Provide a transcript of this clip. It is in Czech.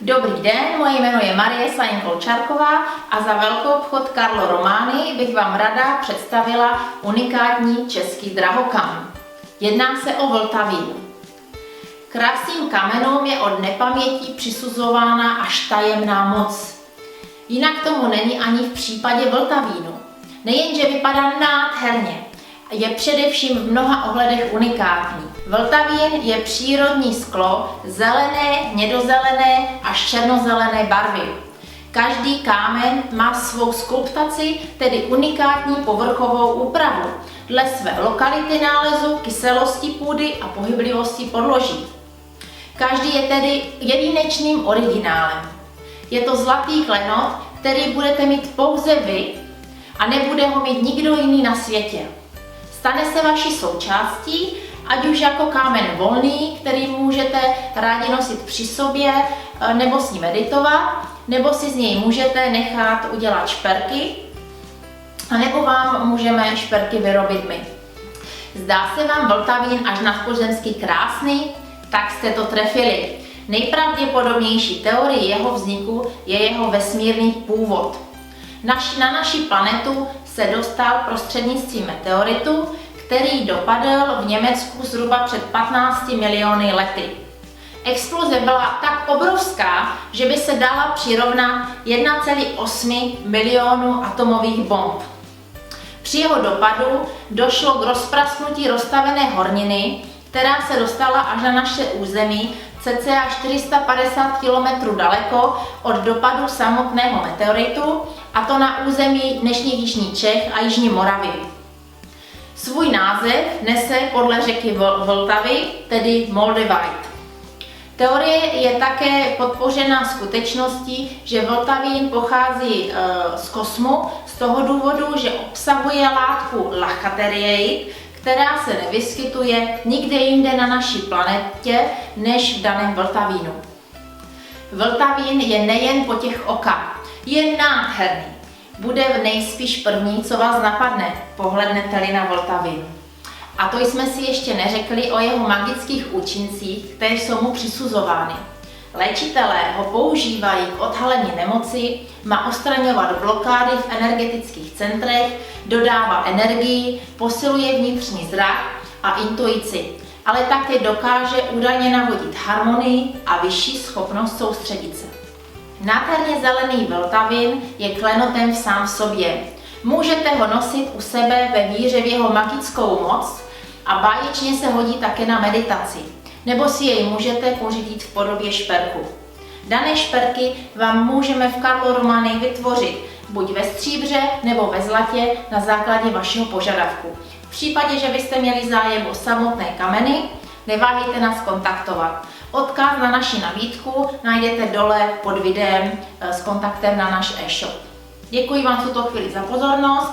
Dobrý den, moje jméno je Marie Slanin-Kolčárková a za velkoobchod Carlo Romani bych vám ráda představila unikátní český drahokam. Jedná se o vltavín. Krásným kamenům je od nepaměti přisuzována až tajemná moc. Jinak tomu není ani v případě vltavínu. Nejenže vypadá nádherně, je především v mnoha ohledech unikátní. Vltavín je přírodní sklo zelené, hnědozelené až černozelené barvy. Každý kámen má svou skulptaci, tedy unikátní povrchovou úpravu, dle své lokality nálezu, kyselosti půdy a pohyblivosti podloží. Každý je tedy jedinečným originálem. Je to zlatý klenot, který budete mít pouze vy a nebude ho mít nikdo jiný na světě. Stane se vaší součástí, ať už jako kámen volný, který můžete rádi nosit při sobě, nebo s ním meditovat, nebo si z něj můžete nechat udělat šperky, nebo vám můžeme šperky vyrobit my. Zdá se vám vltavín až nadpozemsky krásný? Tak jste to trefili. Nejpravděpodobnější teorie jeho vzniku je jeho vesmírný původ. Na naši planetu se dostal prostřednictvím meteoritu, který dopadl v Německu zhruba před 15 miliony lety. Exploze byla tak obrovská, že by se dala přirovnat 1,8 milionu atomových bomb. Při jeho dopadu došlo k rozprasknutí roztavené horniny, která se dostala až na naše území cca 450 km daleko od dopadu samotného meteoritu, a to na území dnešních jižních Čech a jižní Moravy. Svůj název nese podle řeky Vltavy, tedy Moldavite. Teorie je také podpořena skutečností, že vltavín pochází z kosmu z toho důvodu, že obsahuje látku lachaterieit, která se nevyskytuje nikde jinde na naší planetě než v daném vltavínu. Vltavín je nejen potěch oka, je nádherný. Bude nejspíš první, co vás napadne, pohlednete-li na vltavín. A to jsme si ještě neřekli o jeho magických účincích, které jsou mu přisuzovány. Léčitelé ho používají k odhalení nemoci, má odstraňovat blokády v energetických centrech, dodává energii, posiluje vnitřní zrak a intuici, ale také dokáže údajně navodit harmonii a vyšší schopnost soustředit se. Nádherně zelený vltavín je klenotem sám v sobě. Můžete ho nosit u sebe ve víře v jeho magickou moc a báječně se hodí také na meditaci, nebo si jej můžete pořídit v podobě šperku. Dané šperky vám můžeme v Carlo Romani vytvořit buď ve stříbře nebo ve zlatě na základě vašeho požadavku. V případě, že byste měli zájem o samotné kameny, neváhejte nás kontaktovat. Odkaz na naši nabídku najdete dole pod videem s kontaktem na náš e-shop. Děkuji vám v tuto chvíli za pozornost